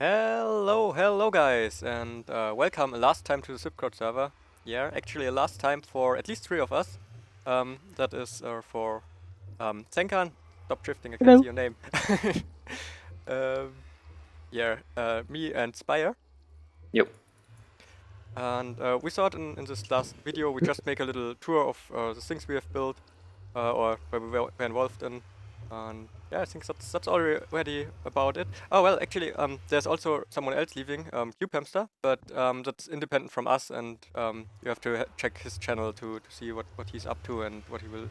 Hello guys, and welcome last time to the ZipKrowd server. Yeah, actually a last time for at least 3 of us. That is for Senkan. Stop drifting, I can't see your name. Me and Spire. Yep. And we thought in this last video we just make a little tour of the things we have built or where we were involved in. And yeah, I think that's already about it. Oh well, actually, there's also someone else leaving, Cube Hamster, but that's independent from us, and you have to check his channel to see what he's up to and what he will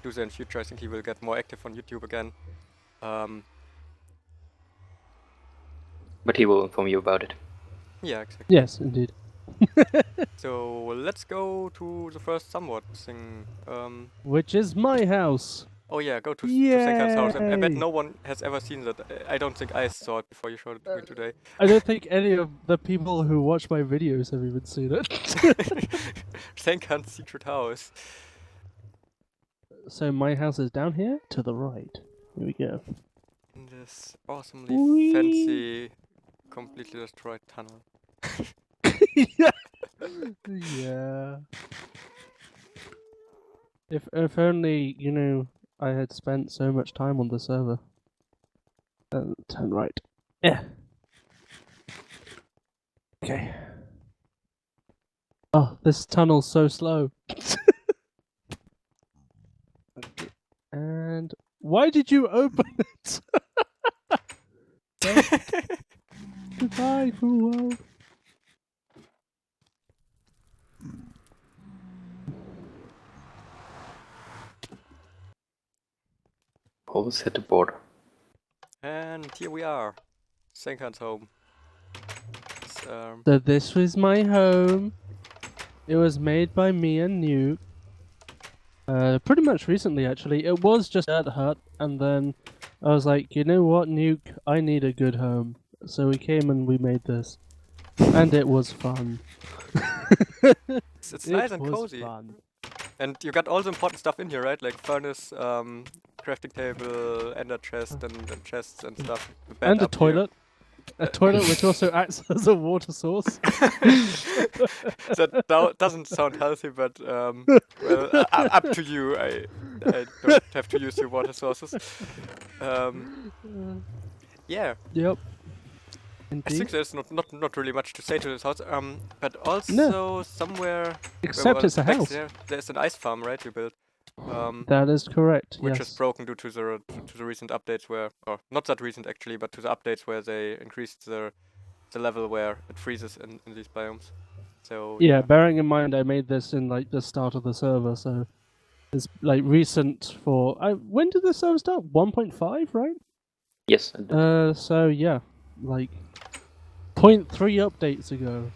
do there in future. I think he will get more active on YouTube again. But he will inform you about it. Yeah, exactly. Yes, indeed. So let's go to the first somewhat thing. Which is my house. Oh yeah, go to Senkan's house. I bet Yay! no one has ever seen that. I don't think I saw it before you showed it to me today. I don't think any of the people who watch my videos have even seen it. Senkan's secret house. So my house is down here to the right. Here we go. In this awesomely Whee! fancy, completely destroyed tunnel. Yeah. If only, you know, I had spent so much time on the server. Turn right. Yeah. Okay. Oh, this tunnel's so slow. Okay. And why did you open it? Goodbye, cruel world. Always hit the border. And here we are. Senkan's home. So this was my home. It was made by me and Nuke. Pretty much recently, actually. It was just at hut, and then I was like, you know what, Nuke? I need a good home. So we came and we made this, and it was fun. it's nice and cozy. Fun. And you got all the important stuff in here, right? Like furnace, crafting table, ender chest, and chests and stuff. And a toilet. A toilet which also acts as a water source. That doesn't sound healthy, but well, up to you. I don't have to use your water sources. Yeah. Yep. Indeed. I think there's not really much to say to this house. But also somewhere. Except it's a house. There's an ice farm, right? You built. That is correct. Which yes. is broken due to the recent updates where, or not that recent actually, but to the updates where they increased the level where it freezes in these biomes. So yeah, bearing in mind I made this in like the start of the server, so it's like recent for. When did the server start? 1.5, right? Yes. So yeah, like 0.3 updates ago.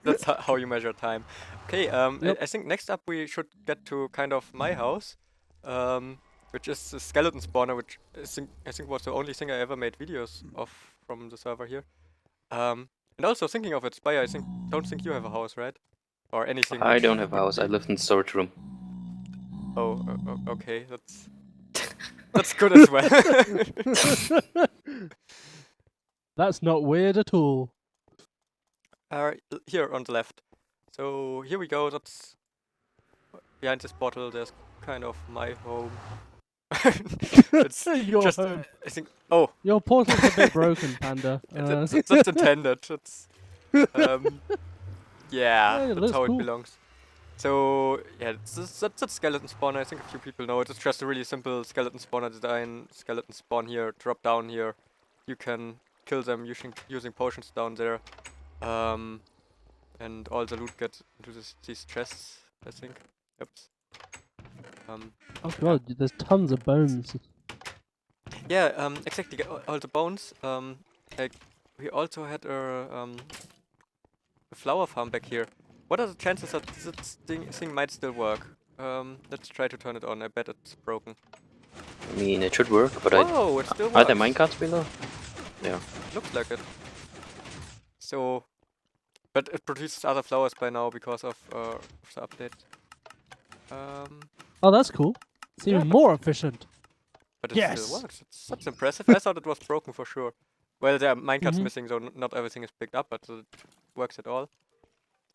That's how you measure time. Okay, Yep. I think next up we should get to kind of my house, which is the skeleton spawner, which I think was the only thing I ever made videos of from the server here. And also thinking of it, Spire, don't think you have a house, right? Or anything. I don't have a house. I live in the storage room. Oh, okay, that's good as well. That's not weird at all. Here on the left. So here we go. That's behind this bottle. There's kind of my home. It's your just, home. I think. Oh, your portal's a bit broken, Panda. that's intended. That's yeah, Hey, that's how cool. it belongs. So yeah, that's skeleton spawner. I think a few people know it. It's just a really simple skeleton spawner design. Skeleton spawn here, drop down here. You can kill them using potions down there. And all the loot gets into these chests, I think. Oops. Oh god, there's tons of bones. Yeah, exactly. All the bones. Like we also had a flower farm back here. What are the chances that this thing might still work? Let's try to turn it on. I bet it's broken. I mean, it should work, but Whoa, it still works. Are there minecarts below? Yeah. Looks like it. So, but it produces other flowers by now because of the update. Oh, that's cool. It's even more efficient. But it Yes. still works. That's impressive. I thought it was broken for sure. Well, there are minecarts Mhm. missing, so not everything is picked up, but it works at all.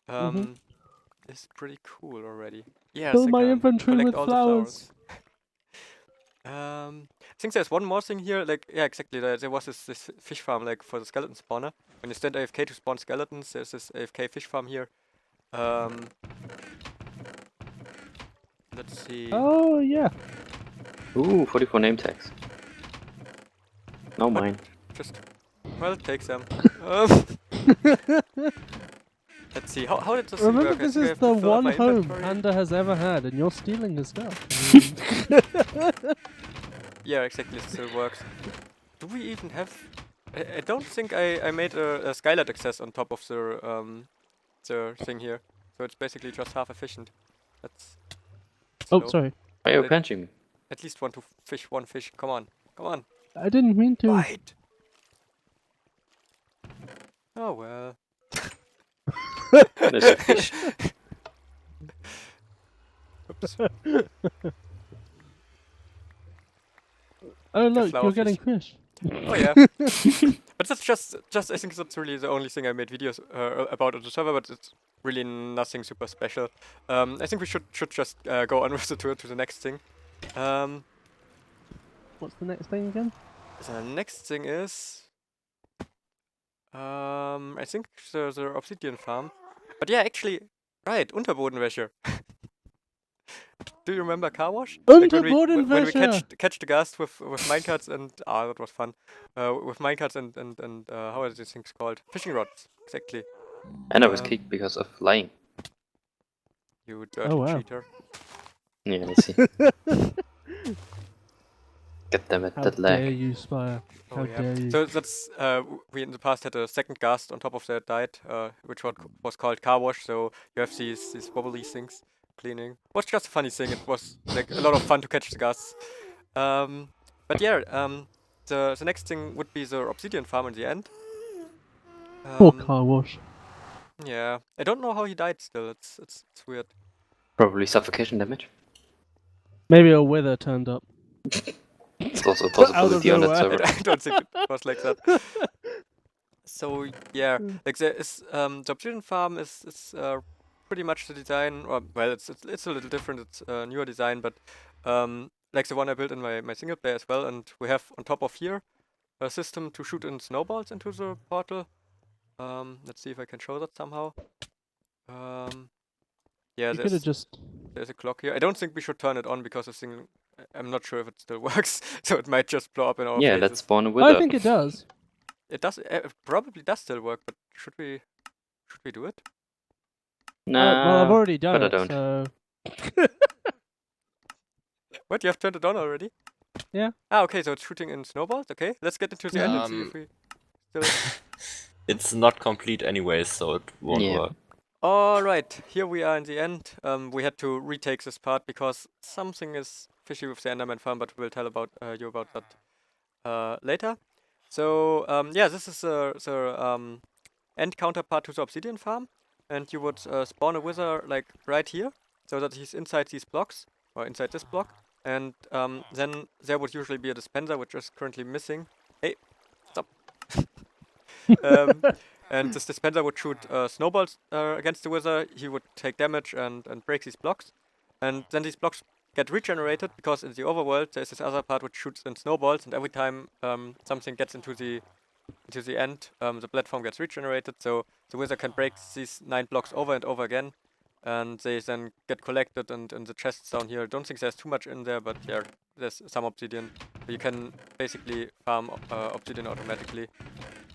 This is pretty cool already. Yeah, Fill my Sancarn. inventory Collect with all flowers. the flowers. I think there's one more thing here. Like, yeah, exactly. There was this fish farm, like for the skeleton spawner. When you stand AFK to spawn skeletons, there's this AFK fish farm here. Let's see. Oh yeah. Ooh, 44 name tags. No, What? mine. Just, well, take them. Let's see. How did this thing Remember, work? I this think I is have the to fill up one my home inventory. Panda has ever had, and you're stealing his stuff. Yeah, exactly. This still works. Do we even have? I don't think I made a skylight access on top of the thing here, so it's basically just half efficient. That's Oh, slow. sorry. Why are you But punching me? at least want to fish one fish. Come on, come on, I didn't mean to. bite. Oh well. There's a fish. Oops. Oh look, flower you're getting fish. fish. Oh yeah. But that's just I think that's really the only thing I made videos about on the server, but it's really nothing super special. I think we should just go on with the tour to the next thing. What's the next thing again? The next thing is I think the obsidian farm. But yeah, actually, right, Unterbodenwäsche. Do you remember car wash? Like when we Unterbodenwäsche! catch the ghast with minecarts and that was fun. With minecarts and how are these things called? Fishing rods, exactly. And I was kicked because of lying. You dirty Oh, wow. cheater. Yeah, I see. God damn it, How that dare lag. you, Spire? How dare you? So that's we in the past had a second ghast on top of that died, which was called car wash. So you have these wobbly things cleaning. Was just a funny thing. It was like a lot of fun to catch the ghasts. But yeah, the next thing would be the obsidian farm in the end. Poor car wash. Yeah, I don't know how he died. Still, it's weird. Probably suffocation damage. Maybe a wither turned up. It's also a Out of possibility on that nowhere. server. I don't think it was like that. So yeah, like there is the obsidian farm is pretty much the design, or well, it's a little different. It's a newer design, but like the one I built in my single player as well. And we have on top of here a system to shoot in snowballs into the portal. Let's see if I can show that somehow. Yeah, You could have just. there's a clock here. I don't think we should turn it on because this thing, I'm not sure if it still works, so it might just blow up in our Yeah, faces. let's spawn a wither. I think it does. It does. It probably does still work, but should we do it? Nah, Well, I've already done but I it, don't. so. What? You have turned it on already? Yeah. Ah, okay. So it's shooting in snowballs. Okay, let's get into the end and see if we still. It's not complete anyways, so it won't Yeah. work. All right, here we are in the end. We had to retake this part because something is fishy with the Enderman farm, but we'll tell about you about that later. So yeah, this is the end counterpart to the obsidian farm, and you would spawn a wither like right here, so that he's inside these blocks or inside this block, and then there would usually be a dispenser which is currently missing. Hey, stop. And this dispenser would shoot snowballs against the wither. He would take damage and break these blocks. And then these blocks get regenerated because in the overworld there's this other part which shoots in snowballs, and every time something gets into the end, the platform gets regenerated, so the wizard can break these 9 blocks over and over again, and they then get collected and in the chests down here. I don't think there's too much in there, but yeah, there's some obsidian. So you can basically farm obsidian automatically.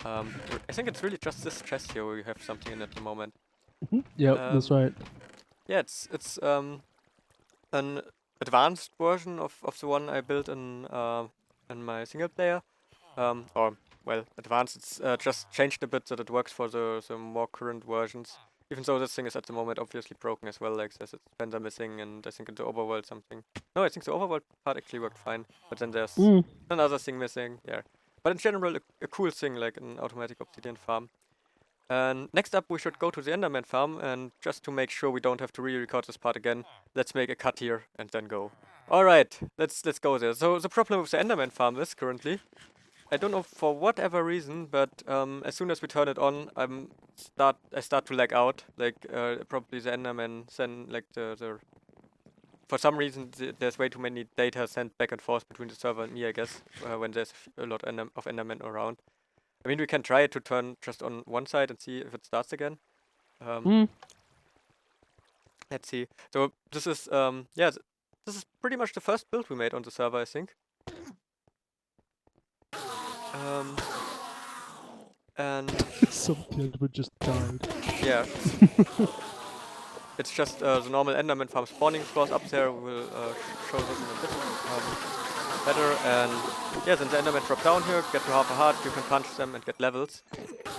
I think it's really just this chest here where you have something in at the moment. Yep, that's right. Yeah, it's an advanced version of the one I built in my single player. Or well, advanced. It's just changed a bit so that it works for the more current versions. Even though this thing is at the moment obviously broken as well. Like there's a dispenser missing, and I think in the overworld something. No, I think the overworld part actually worked fine. But then there's another thing missing. Yeah. But in general, a cool thing like an automatic obsidian farm. And next up, we should go to the Enderman farm, and just to make sure we don't have to re-record this part again, let's make a cut here and then go. All right, let's go there. So the problem with the Enderman farm is currently, I don't know for whatever reason, but as soon as we turn it on, I start to lag out. Like probably the Enderman send like the for some reason there's way too many data sent back and forth between the server and me. I guess when there's a lot of Endermen around. I mean, we can try to turn just on one side and see if it starts again. Let's see. So this is yeah, this is pretty much the first build we made on the server, I think. And Some kid would just died. yeah, it's just the normal Enderman farm spawning floors up there. We will show this in a bit better. And yeah, then the Endermen drop down here, get to half a heart. You can punch them and get levels.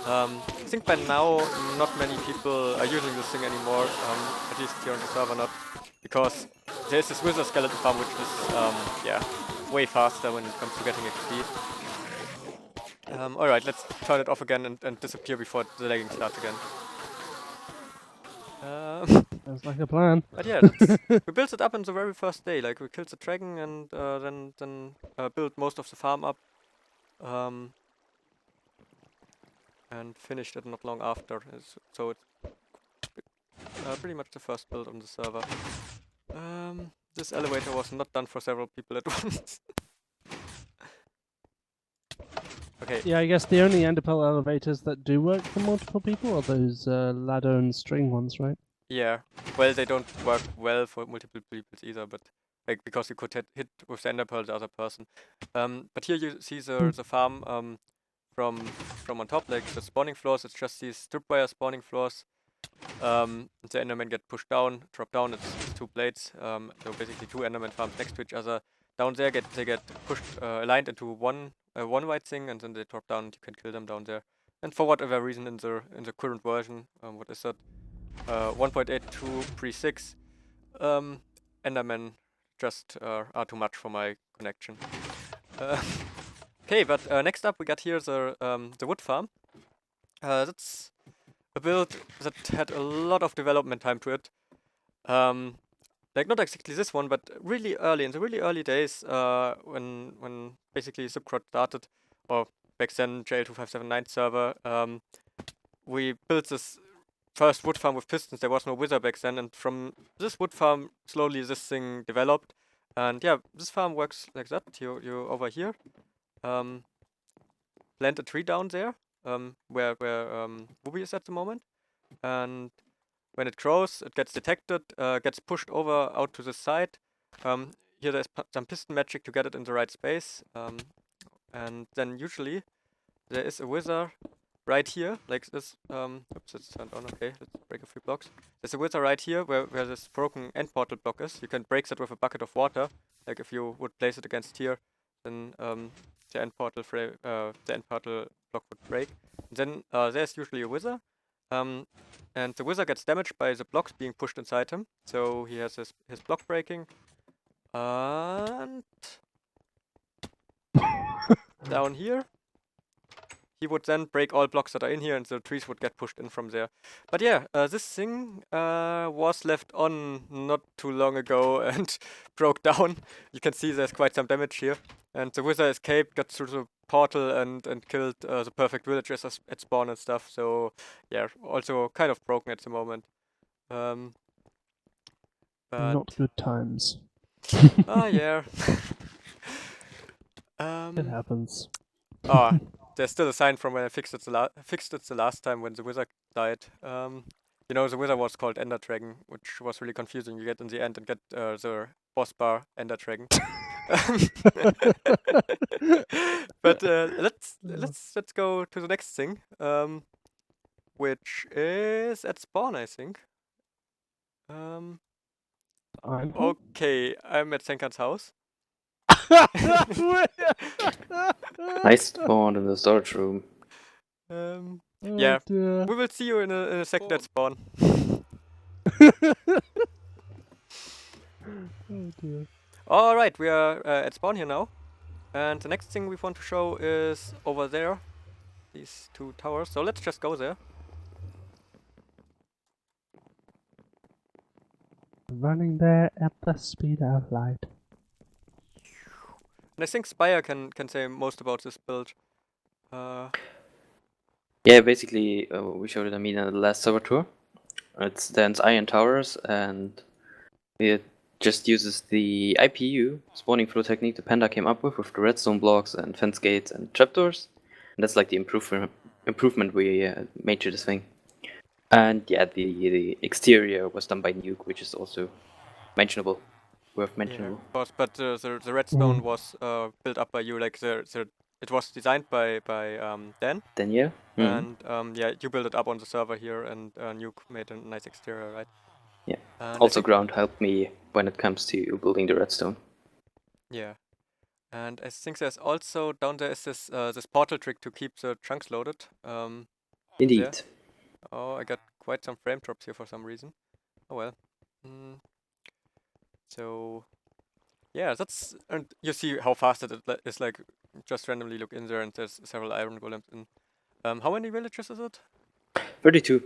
I think by now not many people are using this thing anymore. At least here on the server, not because there's this wizard skeleton farm, which is yeah, way faster when it comes to getting XP. Alright, let's turn it off again and disappear before the lagging starts again. Sounds like a plan. But yeah, we built it up in the very first day. Like we killed the dragon and then built most of the farm up, and finished it not long after. So it's pretty much the first build on the server. This elevator was not done for several people at once. Okay. Yeah, I guess the only enderpearl elevators that do work for multiple people are those ladder and string ones, right? Yeah. Well, they don't work well for multiple people either, but like because you could hit with the ender pearl the other person. But here you see the farm from on top, like the spawning floors. It's just these tripwire spawning floors. The endermen get pushed down, drop down. It's two blades. So basically two enderman farms next to each other. Down there, they get pushed, aligned into one white thing, and then they drop down. And you can kill them down there. And for whatever reason, in the current version, what is that? 1.8236. Endermen just are too much for my connection. Okay, but next up we got here the wood farm. That's a build that had a lot of development time to it. Like not exactly this one, but really early, in the really early days, when basically ZipKrowd started, or back then JL2579 server, we built this first wood farm with pistons. There was no wither back then, and from this wood farm, slowly this thing developed. And yeah, this farm works like that. You over here, plant a tree down there, where Ruby is at the moment, and when it grows, it gets detected, gets pushed over out to the side. Here there's some piston magic to get it in the right space, and then usually there is a wither right here, like this. Oops, it's turned on. Okay, let's break a few blocks. There's a wither right here where this broken end portal block is. You can break that with a bucket of water. Like if you would place it against here, then the end portal block would break. And then there's usually a wither. And the wizard gets damaged by the blocks being pushed inside him. So he has his block breaking. And down here, he would then break all blocks that are in here and the trees would get pushed in from there. But yeah, this thing was left on not too long ago and broke down. You can see there's quite some damage here. And the wizard escaped, got through the portal and killed the perfect villagers at spawn and stuff. So yeah, also kind of broken at the moment. But Not good times. oh yeah. It happens. Oh, there's still a sign from when I fixed it the last time when the wizard died. You know, the wizard was called Ender Dragon, which was really confusing. You get in the end and get the boss bar Ender Dragon. But let's go to the next thing, which is at spawn, I think. Okay, I'm at Senkan's house. Nice spawn in the storage room. Yeah, dear. we will see you in a second at spawn. Oh dear. Alright, we are at spawn here now. And the next thing we want to show is over there. These two towers. So let's just go there. Running there at the speed of light. And I think Spire can say most about this build. Yeah, basically, we showed it, I mean, in the last server tour. It stands iron towers, and it just uses the IPU spawning flow technique the Panda came up with the redstone blocks and fence gates and trapdoors. And that's like the improvement we made to this thing. And yeah, the exterior was done by Nuke, which is also mentionable, worth Yeah, mentioning. of course, but the redstone was built up by you. Like it was designed by Dan, Then yeah, and yeah, you built it up on the server here, and Nuke made a nice exterior, right? yeah. And I Also, think, ground helped me when it comes to building the redstone. yeah, and I think there's also down there is this this portal trick to keep the chunks loaded. Indeed. There. Oh, I got quite some frame drops here for some reason. Oh well. So yeah, that's, and you see how fast it is. Like, just randomly look in there, and there's several iron golems in. How many villages is it? 32.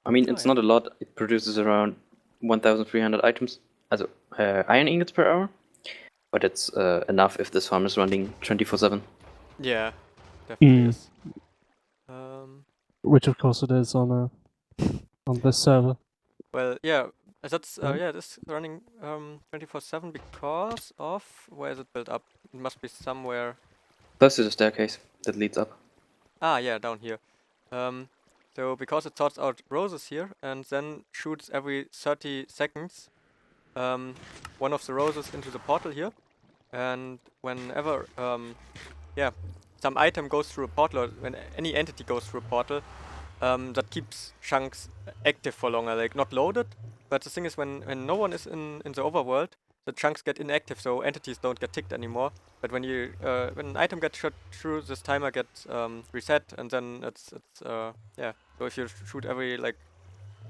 I mean, Oh, it's yeah. not a lot. It produces around 1,300 items, also iron ingots per hour. But it's enough if this farm is running 24/7. Yeah, definitely is. Which of course it is on this server. Well, yeah, that's yeah, this running 24/7 because of, where is it built up? It must be somewhere. Close to the staircase that leads up. Ah, yeah, down here. So because it sorts out roses here and then shoots every 30 seconds one of the roses into the portal here, and whenever yeah, some item goes through a portal, or when any entity goes through a portal, that keeps chunks active for longer, like not loaded. But the thing is, when no one is in the overworld, the chunks get inactive, so entities don't get ticked anymore. But when you when an item gets shot through, this timer gets reset, and then it's yeah. So if you shoot every, like,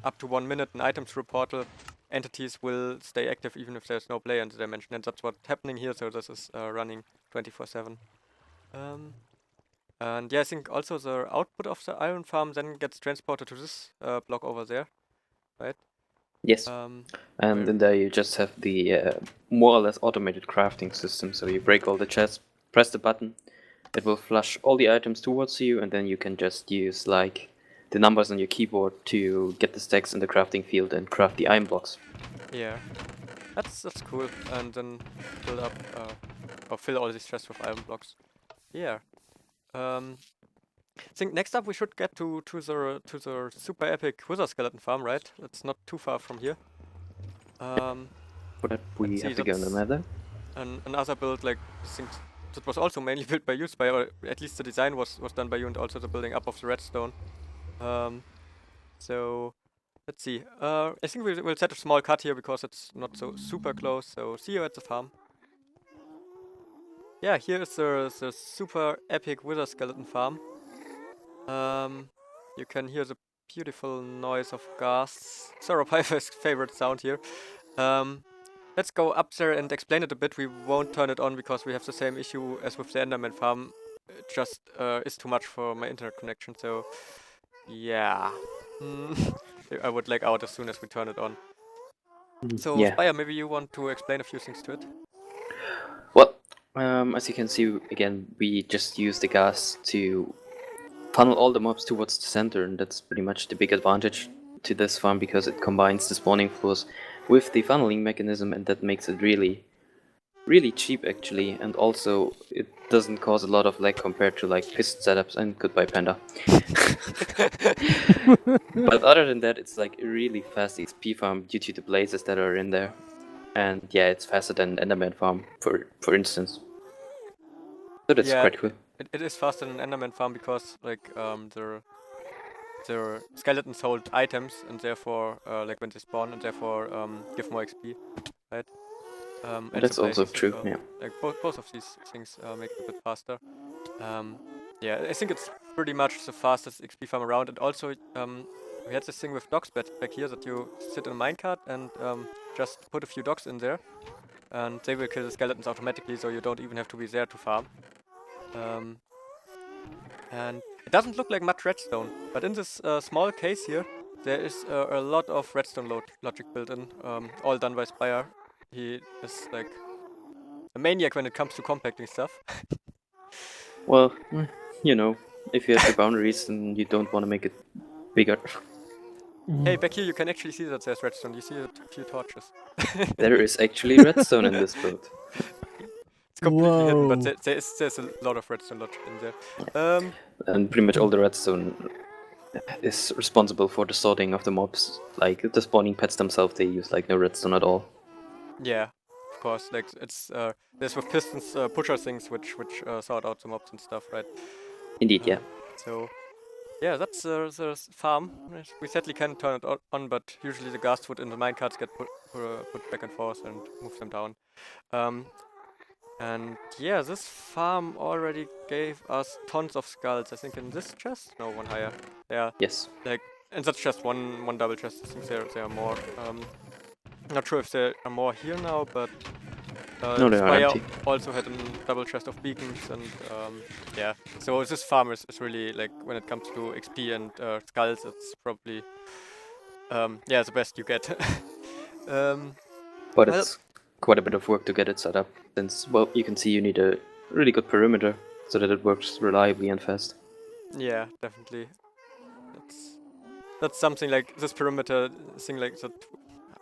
up to 1 minute an item through a portal, entities will stay active even if there's no player in the dimension, and that's what's happening here. So this is running 24/7. And yeah, I think also the output of the iron farm then gets transported to this block over there, right? Yes. And then there you just have the more or less automated crafting system. So you break all the chests, press the button, it will flush all the items towards you, and then you can just use like the numbers on your keyboard to get the stacks in the crafting field and craft the iron blocks. Yeah, that's cool. And then build up or fill all these chests with iron blocks. Yeah. I think next up we should get to the super epic wither skeleton farm, right? It's not too far from here. For that we have to go in the Nether. Another build, like, I think that was also mainly built by you, Spire, or at least the design was done by you, and also the building up of the redstone. So let's see. I think we'll set a small cut here because it's not so super close. So see you at the farm. Yeah, here is the super epic wither skeleton farm. You can hear the beautiful noise of ghasts. Sarah Piper's favorite sound here. Let's go up there and explain it a bit. We won't turn it on because we have the same issue as with the Enderman farm. It just is too much for my internet connection, so yeah. I would lag out as soon as we turn it on. So Yeah. Spire, maybe you want to explain a few things to it? Well, as you can see, again, we just use the gas to funnel all the mobs towards the center, and that's pretty much the big advantage to this farm because it combines the spawning floors with the funneling mechanism, and that makes it really, really cheap actually, and also it doesn't cause a lot of lag compared to like piston setups, and goodbye Panda. But other than that, it's like a really fast XP farm due to the blazes that are in there, and yeah, it's faster than Enderman farm for instance. So that's Yeah, quite cool. it is faster than Enderman farm because, like, the skeletons hold items, and therefore like when they spawn, and therefore give more XP, right? And That's the also blazes as true, well. yeah. Like both of these things make it a bit faster. Yeah, I think it's pretty much the fastest XP farm around. And also we had this thing with dogs back here, that you sit in a minecart and just put a few dogs in there, and they will kill the skeletons automatically, so you don't even have to be there to farm. And it doesn't look like much redstone, but in this small case here, there is a lot of redstone logic built in, all done by Spire. He is like maniac when it comes to compacting stuff. Well, you know, if you have the boundaries and you don't want to make it bigger. Hey, back here you can actually see that there's redstone. You see a few torches. There is actually redstone in this build. It's completely hidden, but Whoa. there's a lot of redstone logic in there. And pretty much all the redstone is responsible for the sorting of the mobs. Like the spawning pets themselves, they use like no redstone at all. Yeah, of course. Like it's there's with pistons pusher things which sort out the mobs and stuff, right? Indeed, yeah. So yeah, that's the farm. We sadly can't turn it on, but usually the ghast wood in the minecarts get put back and forth and move them down. And yeah, this farm already gave us tons of skulls. I think in this chest, no, one higher. Yeah, Yes. like and that's just one double chest. I think there are more. Not sure if there are more here now, but No, they are Spire empty. also had a double chest of beacons, and yeah. So this farm is really like when it comes to XP and skulls, it's probably yeah the best you get. But well, it's quite a bit of work to get it set up, since, well, you can see you need a really good perimeter so that it works reliably and fast. yeah, definitely. That's something like this perimeter thing, like that.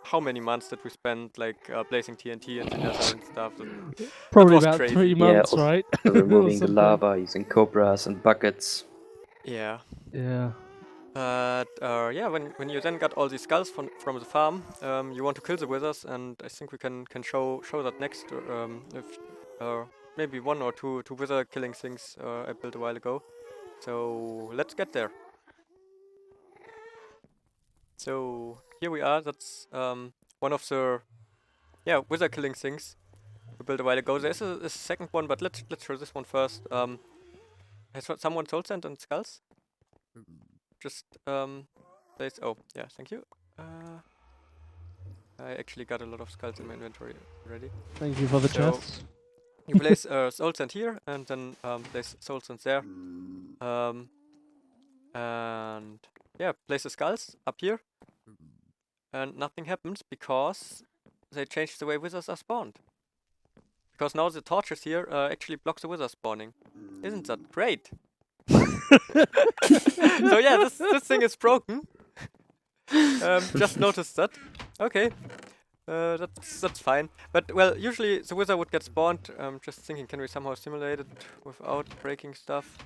How many months did we spend like placing TNT in the Nether and stuff? Probably was about crazy. 3 Yeah, months, also right? removing the Something. lava, using cobras and buckets. Yeah. Yeah. But yeah, when you then got all these skulls from the farm, you want to kill the withers, and I think we can show that next. If maybe one or two wither killing things I built a while ago. So let's get there. So here we are. That's one of the wither killing things we built a while ago. There's a second one, but let's show this one first. Has someone soul sand and skulls? Just place. Oh yeah, thank you. I actually got a lot of skulls in my inventory already. Thank you for the So- chests. You place soul sand here, and then place soul sand there. And yeah, place the skulls up here. And nothing happens because they changed the way wizards are spawned. Because now the torches here actually block the wizard spawning. Isn't that great? So yeah, this thing is broken. Just noticed that. Okay. That's fine. But well, usually the wizard would get spawned. Just thinking, can we somehow simulate it without breaking stuff?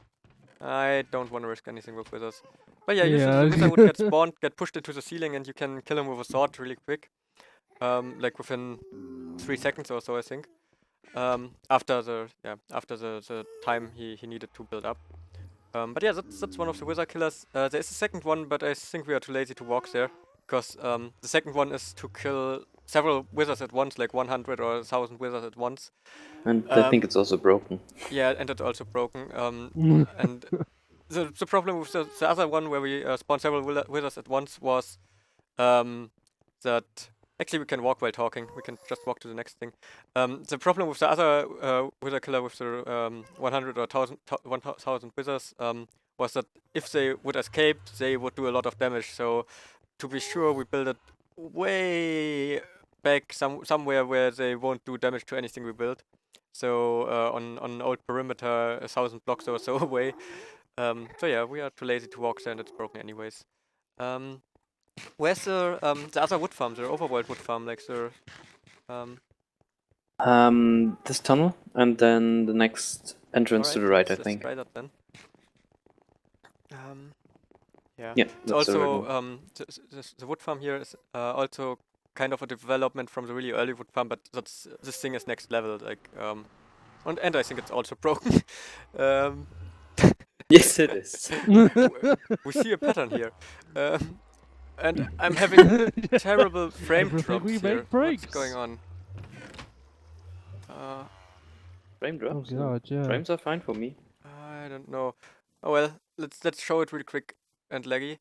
I don't want to risk anything with wizards. But yeah, usually the wizard would get spawned, get pushed into the ceiling, and you can kill him with a sword really quick. Like within 3 seconds or so, I think. After the time he needed to build up. But yeah, that's one of the wizard killers. There is a second one, but I think we are too lazy to walk there. Because the second one is to kill several wizards at once, like 100 or 1,000 wizards at once. And I think it's also broken. Yeah, and it's also broken. And the problem with the other one where we spawn several wizards at once was that actually we can walk while talking. We can just walk to the next thing. The problem with the other wizard killer with the 100 or 1,000 wizards was that if they would escape, they would do a lot of damage. So to be sure, we build it way back somewhere where they won't do damage to anything we build. So on an old perimeter, 1,000 blocks or so away. So yeah, we are too lazy to walk there, and it's broken anyways. Where's the other wood farm, the overworld wood farm, like the This tunnel, and then the next entrance to the right, I let's think. try that then. Yeah. Yeah, It's that's the right also one. the wood farm here is also kind of a development from the really early wood farm, but this thing is next level, like and I think it's also broken. Yes, it is. We see a pattern here. And I'm having terrible frame Everything drops we here. make breaks. What's going on? Frame drops. Oh god, yeah. Frames are fine for me. I don't know. Oh well, let's show it really quick and laggy.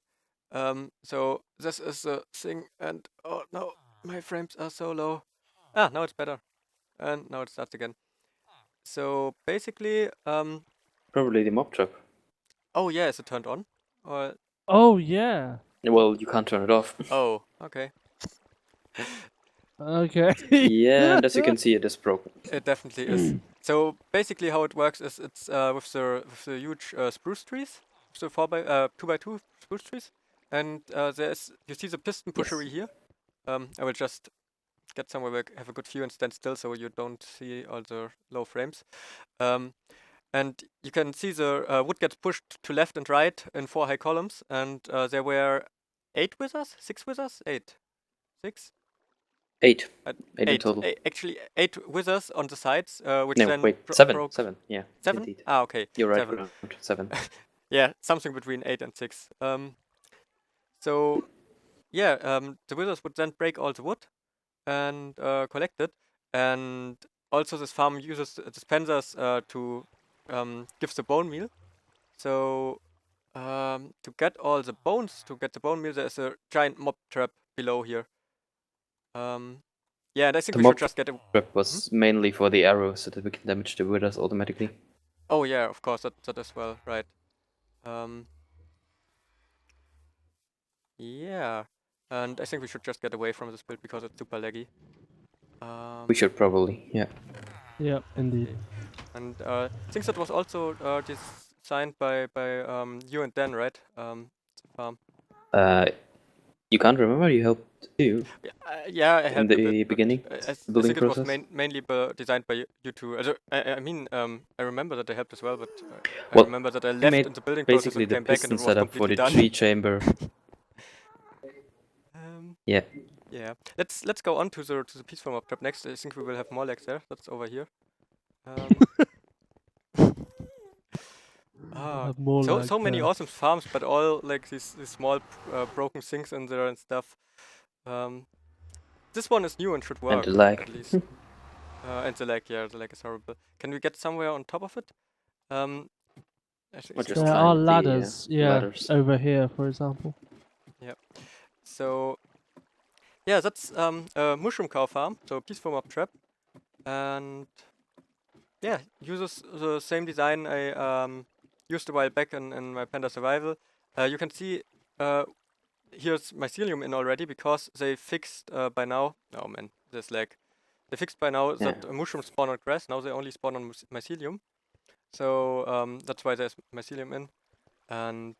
So this is the thing, and oh no, my frames are so low. Ah, now it's better, and now it starts again. So basically, Probably the mob trap. oh yeah, is it turned on? Or Oh yeah. Well, you can't turn it off. oh, okay. Okay. Yeah, and as you can see, it is broken. It definitely is. So basically, how it works is it's with the huge spruce trees, so 2x2 spruce trees, and there's you see the piston pushery Yes. here. I will just get somewhere where I have a good view and stand still so you don't see all the low frames. And you can see the wood gets pushed to left and right in 4 high columns, and there were 8 withers, 6 withers, 8, 6, 8. uh, 8 in 8. total. Actually, 8 withers on the sides, which No, then wait, 7. broke 7, yeah, 7. indeed. Ah, okay, You're right, 7. around 7. Yeah, something between 8 and 6. So yeah, the withers would then break all the wood and collect it, and also this farm uses dispensers to give the bone meal. So to get all the bones, to get the bone meal, there's a giant mob trap below here. Yeah, and I think The we should mob just get a. trap was mainly for the arrows so that we can damage the withers automatically. Oh yeah, of course that as well, right? Yeah, and I think we should just get away from this build because it's super laggy. We should probably, yeah. Yep, indeed. Okay. And I think that was also designed by you and Dan, right? The farm. You can't remember? You helped too Yeah, I in helped a the bit, but beginning, I the building think it was process? mainly designed by you two. Also, I mean, I remember that I helped as well, but I Well, remember that I I left made in the building process basically and the came back and piston it was setup for completely the done. tree chamber. Yeah. Yeah. Let's go on to the peaceful mob trap next. I think we will have more legs there. That's over here. I'll Ah, have more so like many awesome farms, but all like these small broken things in there and stuff. This one is new and should And work the lag. at least. And the lag, yeah, the lag is horrible. Can we get somewhere on top of it? I Or think just There over are climb here. the ladders, yeah, ladders. over here, for example. Yeah. So yeah, that's a mushroom cow farm, so peaceful mob trap, and yeah, uses the same design I used a while back in my Panda Survival. You can see here's mycelium in already because they fixed by now. Oh man, there's lag. They fixed by now Yeah. that mushrooms spawn on grass. Now they only spawn on mycelium. So that's why there's mycelium in. And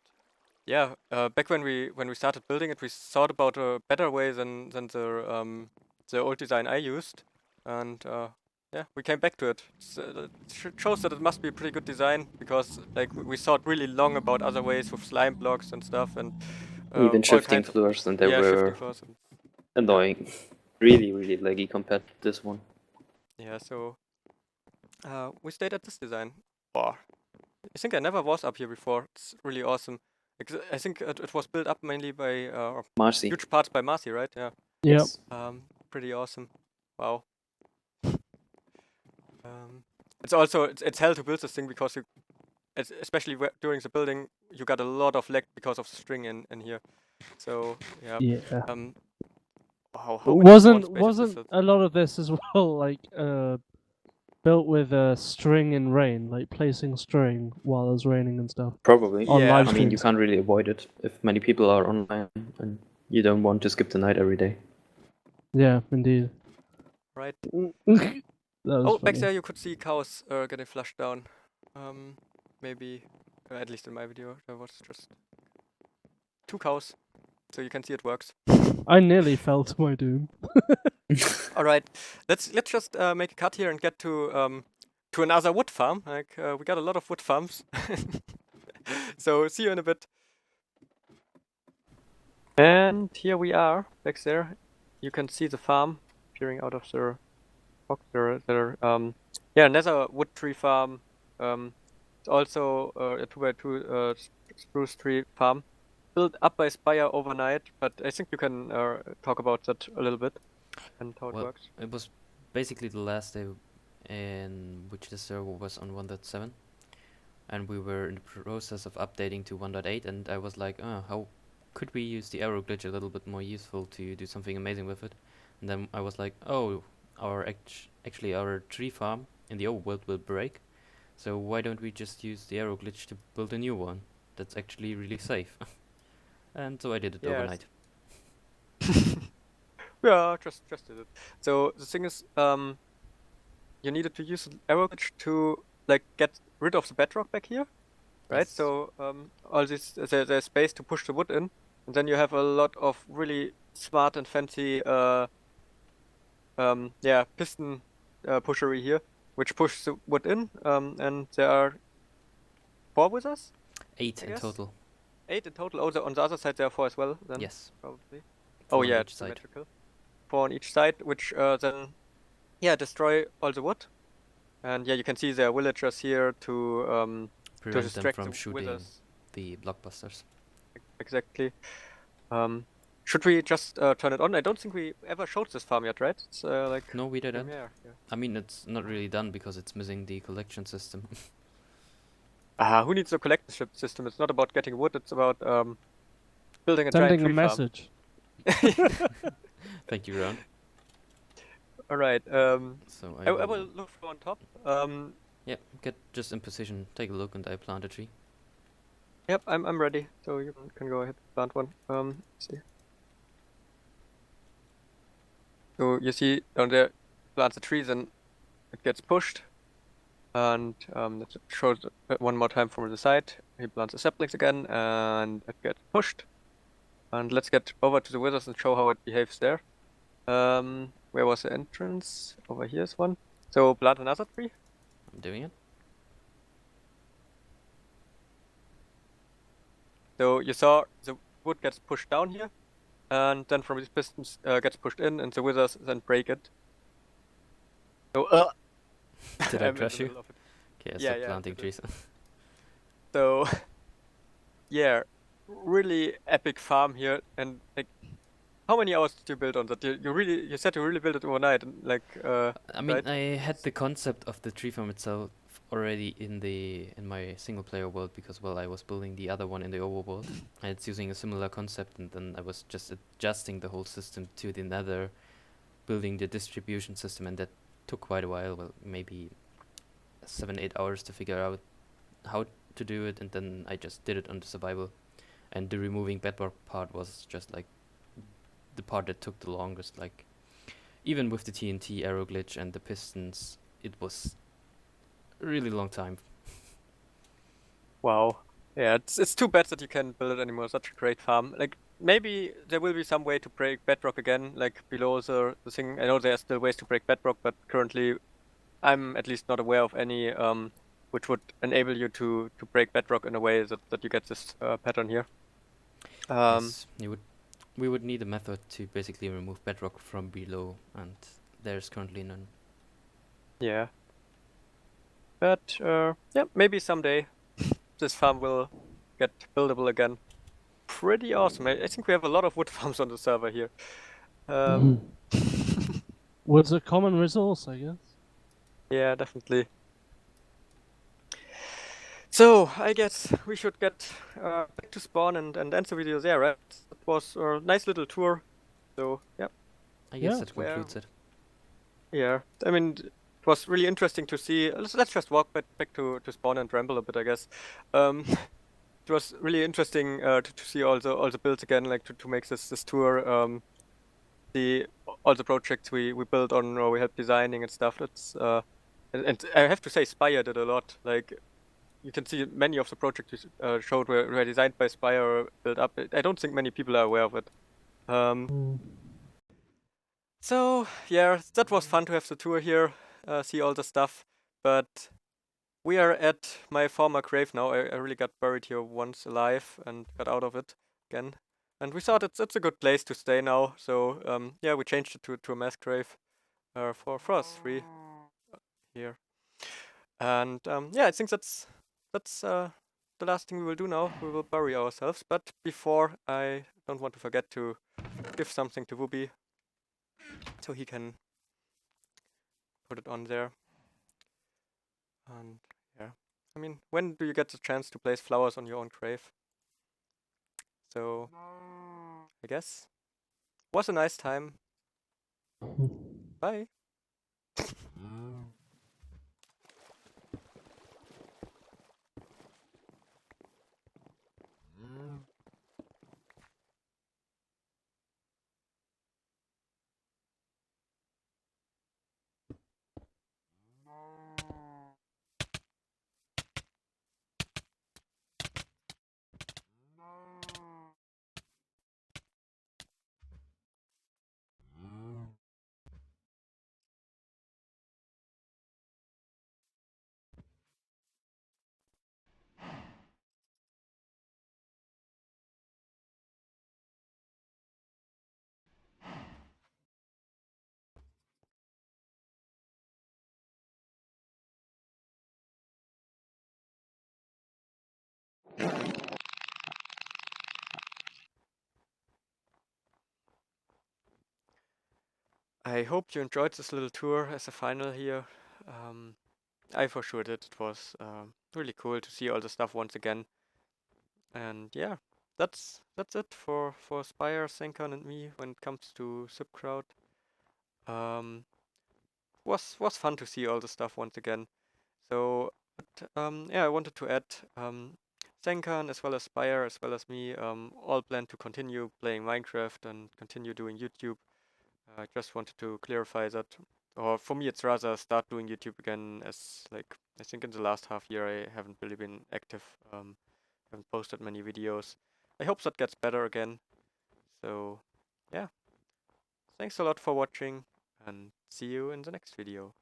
yeah, back when we started building it, we thought about a better way than the old design I used, and yeah, we came back to it. It shows that it must be a pretty good design because like we thought really long about other ways with slime blocks and stuff and Even all shifting kinds of floors, and they shifting were floors and annoying. Really, really laggy compared to this one. yeah. So we stayed at this design. Oh, I think I never was up here before. It's really awesome. I think it was built up mainly by Marcy. huge parts by Marcy, right? Yeah. Yep. Yes. Pretty awesome. Wow. It's also it's hell to build this thing because you, especially during the building, you got a lot of lag because of the string in here. So yeah. Yeah. How many spawn spaces is Wasn't it? a lot of this as well like built with string and rain, like placing string while it's raining and stuff Probably. on Yeah. live I mean, you streams? can't really avoid it if many people are online and you don't want to skip the night every day. Yeah, indeed. Right. That was Oh, back funny. there you could see cows getting flushed down. Maybe at least in my video there was just 2 cows, so you can see it works. I nearly fell to my doom. All right, let's just make a cut here and get to another wood farm. Like we got a lot of wood farms. So see you in a bit. And here we are back there. You can see the farm peering out of the box. There, yeah, another wood tree farm. It's also a 2x2 spruce tree farm built up by Spire overnight. But I think you can talk about that a little bit and how it works. It was basically the last day in which the server was on 1.7, and we were in the process of updating to 1.8, and I was like, how could we use the arrow glitch a little bit more useful to do something amazing with it? And then I was like, oh, actually our tree farm in the overworld will break, so why don't we just use the arrow glitch to build a new one that's actually really safe? And so I did it Yes. overnight. Yeah, just did it. So the thing is, you needed to use an arrow glitch to like get rid of the bedrock back here, right? Yes. So all this there's space to push the wood in, and then you have a lot of really smart and fancy yeah, piston pushery here, which pushes the wood in. And there are 4 with us, 8 I in guess. total. 8 in total. Oh, on the other side there are 4 as well. Then Yes. probably. 4 Oh on yeah, each it's side. symmetrical. 4 on each side, which then yeah destroy all the wood. And yeah, you can see there are villagers here to Prevent them distract from the shooting withers. the blockbusters. Exactly. Should we just turn it on? I don't think we ever showed this farm yet, right? It's like No, we didn't. premiere. Yeah. I mean, it's not really done because it's missing the collection system. Who needs a collection system? It's not about getting wood. It's about building a giant Sending a tree farm. message. Thank you, Round. All right. So I will look for on top. Yeah, get just in position, take a look, and I plant a tree. Yep, I'm ready. So you can go ahead, plant one. Let's see. So you see down there, plants the trees and it gets pushed. And let's show it one more time from the side. He plants the saplings again, and it gets pushed. And let's get over to the withers and show how it behaves there. Where was the entrance? Over here's one. So plant another tree. I'm doing it. So you saw the wood gets pushed down here, and then from these pistons gets pushed in, and the withers then break it. So Did I I'm in the crush you? middle of it. Okay, I Yeah, stopped yeah, planting you did. trees. So yeah, really epic farm here, and like, how many hours did you build on that? You said you really built it overnight, and like I mean, right? I had the concept of the tree farm itself already in my single player world because well, I was building the other one in the overworld, and it's using a similar concept, and then I was just adjusting the whole system to the Nether, building the distribution system, and that took quite a while. Well, maybe 7-8 hours to figure out how to do it, and then I just did it on the survival, and the removing bedrock part was just like the part that took the longest. Like even with the TNT arrow glitch and the pistons, it was a really long time. Wow. Yeah, it's too bad that you can't build it anymore. Such a great farm. Like maybe there will be some way to break bedrock again, like below the thing. I know there are still ways to break bedrock, but currently I'm at least not aware of any which would enable you to break bedrock in a way that you get this pattern here. Yes, we would need a method to basically remove bedrock from below, and there's currently none. Yeah. But yeah, maybe someday this farm will get buildable again. Pretty awesome. I think we have a lot of wood farms on the server here. Was a common resource, I guess. Yeah, definitely. So I guess we should get back to spawn and end the video there, right? It was a nice little tour. So yeah, I guess Yeah. that concludes it. yeah. I mean, it was really interesting to see. Let's just walk back to spawn and ramble a bit, I guess. It was really interesting to see all the builds again, like to make this tour. See all the projects we built on or we helped designing and stuff. That's and I have to say Spire did a lot. Like you can see many of the projects you showed were designed by Spire or built up. I don't think many people are aware of it. So yeah, that was fun to have the tour here, see all the stuff. But we are at my former grave now. I really got buried here once alive and got out of it again. And we thought it's a good place to stay now. So yeah, we changed it to a mass grave for us three here. And yeah, I think that's the last thing we will do now. We will bury ourselves. But before, I don't want to forget to give something to Wooby so he can put it on there. And yeah, I mean, when do you get the chance to place flowers on your own grave? So I guess was a nice time. Bye. I hope you enjoyed this little tour as a final here. I for sure did. It was really cool to see all the stuff once again. And yeah, that's it for Spire, Senkan, and me when it comes to ZipKrowd. Was fun to see all the stuff once again. So yeah, I wanted to add Senkan as well as Spire as well as me all plan to continue playing Minecraft and continue doing YouTube. I just wanted to clarify that, or for me it's rather start doing YouTube again, as like I think in the last half year I haven't really been active, haven't posted many videos. I hope that gets better again. So yeah, thanks a lot for watching and see you in the next video.